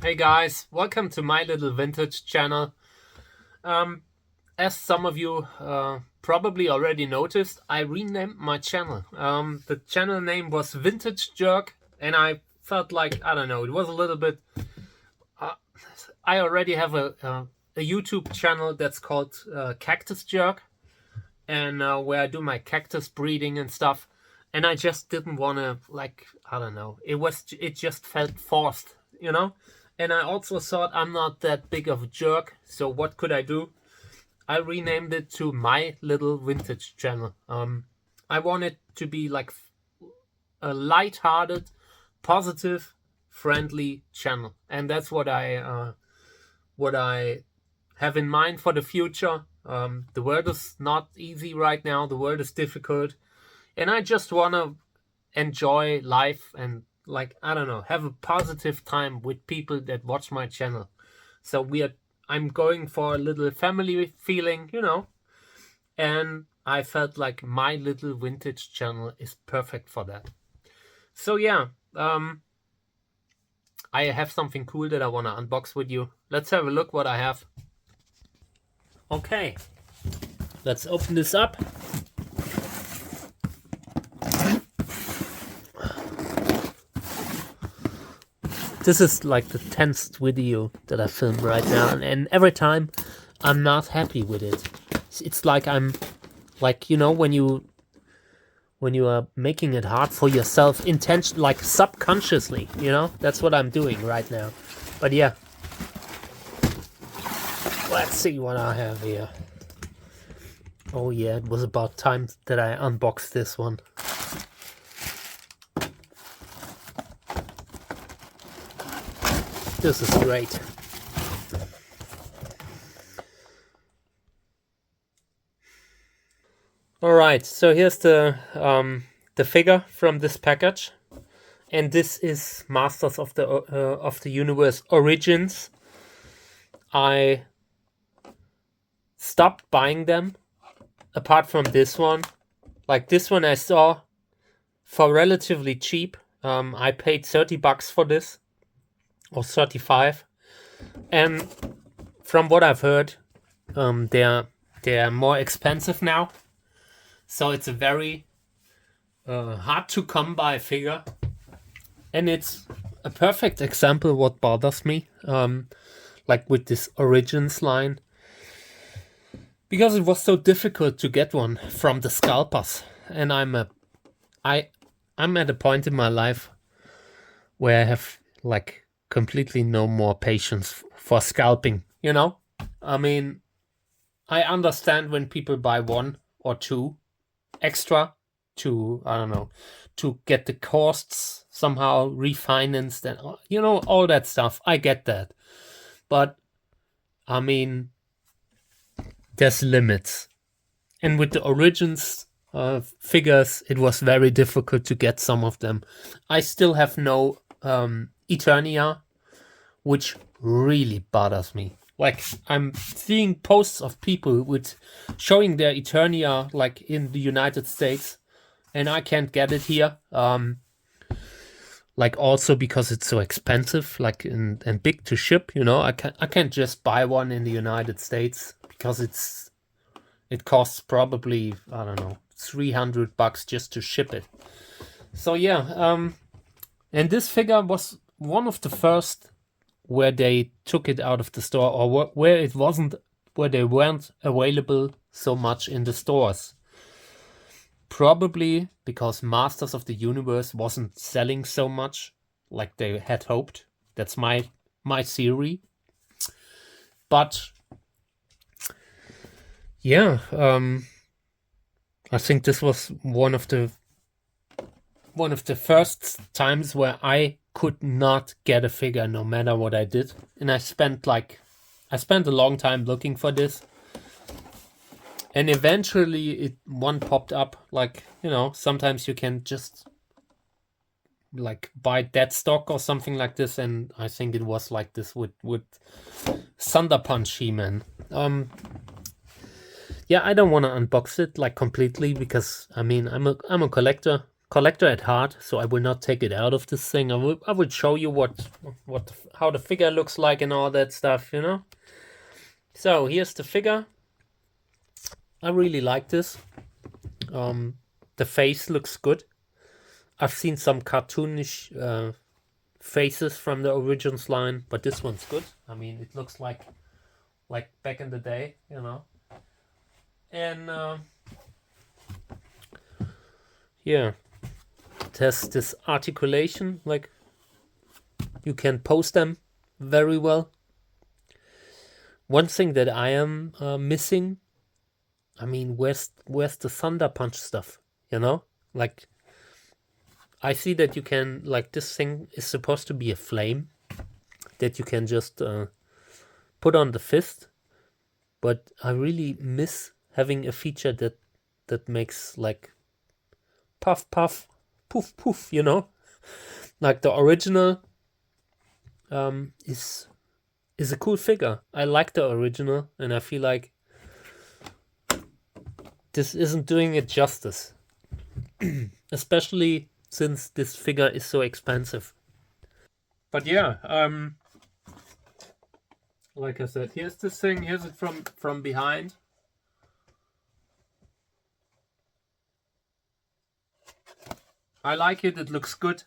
Hey guys, welcome to my little vintage channel. Um, as some of you probably already noticed, I renamed my channel. The channel name was Vintage Jerk, and I felt like, I don't know, it was a little bit. Uh, I already have a YouTube channel that's called Cactus Jerk, and where I do my cactus breeding and stuff. And I just didn't want to, like, I don't know, it just felt forced. And I also thought I'm not that big of a jerk, so what could I do? I renamed it to My Little Vintage Channel. I want it to be like a light-hearted, positive, friendly channel, and that's what I have in mind for the future. The world is not easy right now. The world is difficult, and I just want to enjoy life and, like, I don't know, have a positive time with people that watch my channel. So I'm going for a little family feeling, and I felt like my little vintage channel is perfect for that. So yeah, I have something cool that I want to unbox with you. Let's have a look what I have. Okay, let's open this up. This is like the 10th video that I film right now, and every time I'm not happy with it. It's like I'm like, when you are making it hard for yourself, like subconsciously. That's what I'm doing right now. But yeah, let's see what I have here. Oh yeah, it was about time that I unboxed this one. This is great. All right, so here's the figure from this package, and this is Masters of the Universe Origins. I stopped buying them, apart from this one. Like this one I saw for relatively cheap. I paid $30 for this, or 35, and from what I've heard, they're more expensive now. So it's a very hard to come by figure, and it's a perfect example what bothers me, like with this Origins line, because it was so difficult to get one from the scalpers, and I'm at a point in my life where I have like completely no more patience for scalping. I mean, I understand when people buy one or two extra to, I don't know, to get the costs somehow refinanced and all that stuff. I get that, but I mean, there's limits. And with the Origins figures, it was very difficult to get some of them. I still have no Eternia, which really bothers me. Like, I'm seeing posts of people with showing their Eternia like in the United States, and I can't get it here. Like, also because it's so expensive, like, and big to ship. I can't just buy one in the United States because it costs probably, I don't know, $300 just to ship it. So yeah, and this figure was one of the first where they took it out of the store, or where they weren't available so much in the stores. Probably because Masters of the Universe wasn't selling so much like they had hoped. That's my theory. But yeah, I think this was one of the first times where I could not get a figure no matter what I did. And I spent a long time looking for this. And eventually one popped up. Like, sometimes you can just like buy dead stock or something like this, and I think it was like this with Thunder Punch He-Man. Yeah, I don't want to unbox it like completely because I mean I'm a collector. collector at heart, so I will not take it out of this thing. I would show you how the figure looks like and all that stuff, you know. So here's the figure. I really like this. The face looks good. I've seen some cartoonish faces from the Origins line, but this one's good. I mean, it looks like back in the day, you know. And yeah, it has this articulation, like you can pose them very well. One thing that I am missing, I mean, where's the Thunder Punch stuff, you know? Like, I see that you can, like, this thing is supposed to be a flame that you can just put on the fist, but I really miss having a feature that makes, like, puff, puff, poof, poof, you know? Like, the original is a cool figure. I like the original, and I feel like this isn't doing it justice. Especially since this figure is so expensive. But yeah, like I said, here's this thing. Here's it from behind. I like it. It looks good.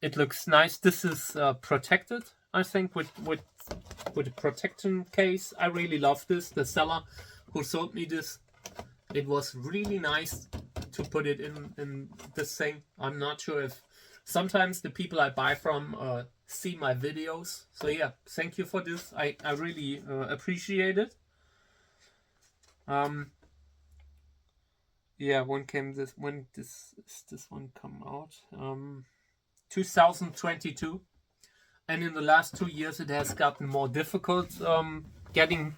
It looks nice. This is protected, I think, with a protection case. I really love this. The seller who sold me this, it was really nice to put it in this thing. I'm not sure if sometimes the people I buy from see my videos. So yeah, thank you for this. I really appreciate it. Yeah, when does this one come out? 2022. And in the last 2 years it has gotten more difficult getting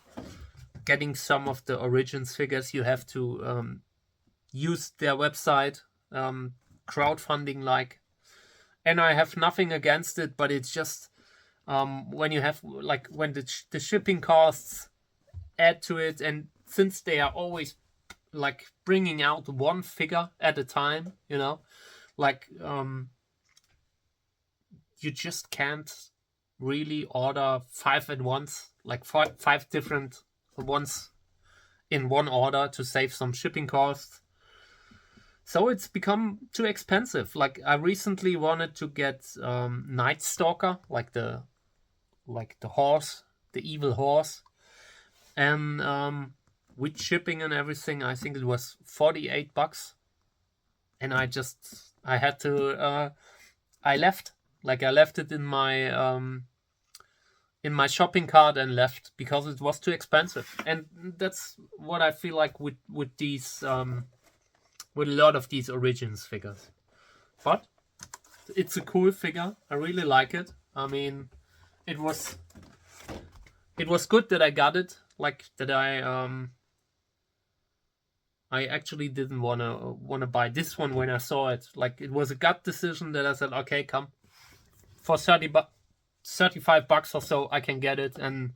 some of the Origins figures. You have to use their website, crowdfunding like, and I have nothing against it, but it's just when you have, like, when the shipping costs add to it, and since they are always like bringing out one figure at a time, you know, like you just can't really order 5 at once, like five different ones in one order to save some shipping costs. So it's become too expensive. Like, I recently wanted to get Night Stalker, like the horse, the evil horse, and with shipping and everything, I think it was $48, and I had to I left it in my shopping cart and left because it was too expensive. And that's what I feel like with these with a lot of these Origins figures. But it's a cool figure. I really like it. I mean, it was good that I got it. Like, that I actually didn't wanna buy this one when I saw it. Like, it was a gut decision that I said, okay, come, for $35 or so I can get it. And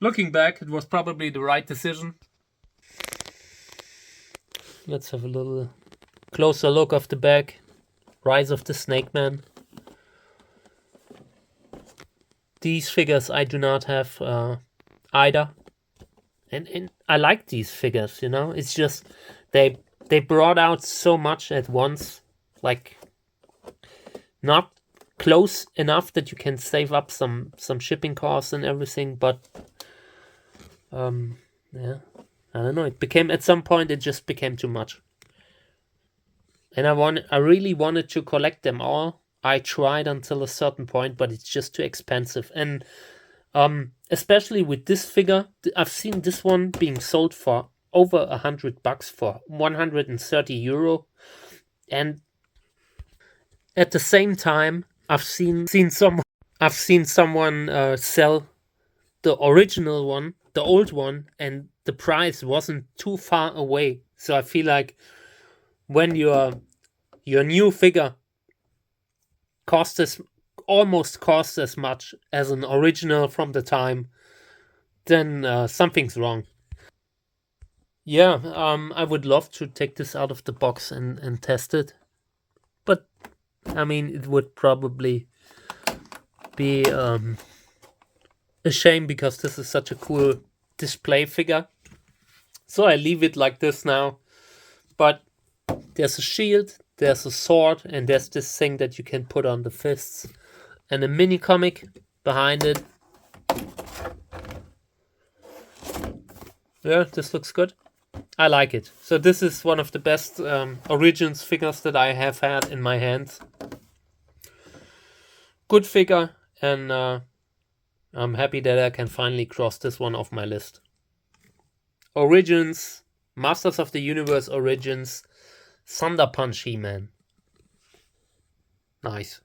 looking back, it was probably the right decision. Let's have a little closer look of the back. Rise of the Snake Man. These figures I do not have either. And I like these figures, you know. It's just they brought out so much at once, like not close enough that you can save up some shipping costs and everything, but yeah, I don't know. It became, at some point, it just became too much. And I really wanted to collect them all. I tried until a certain point, but it's just too expensive. And especially with this figure, I've seen this one being sold for over $100, for 130 euro. And at the same time, I've seen someone sell the original one, the old one, and the price wasn't too far away. So I feel like when your new figure almost costs as much as an original from the time, then something's wrong. Yeah, I would love to take this out of the box and test it. I mean, it would probably be a shame because this is such a cool display figure. So I leave it like this now. But there's a shield, there's a sword, and there's this thing that you can put on the fists. And a mini comic behind it. Yeah, this looks good. I like it. So this is one of the best Origins figures that I have had in my hands. Good figure, and I'm happy that I can finally cross this one off my list. Origins, Masters of the Universe Origins, Thunder Punch He-Man. Nice.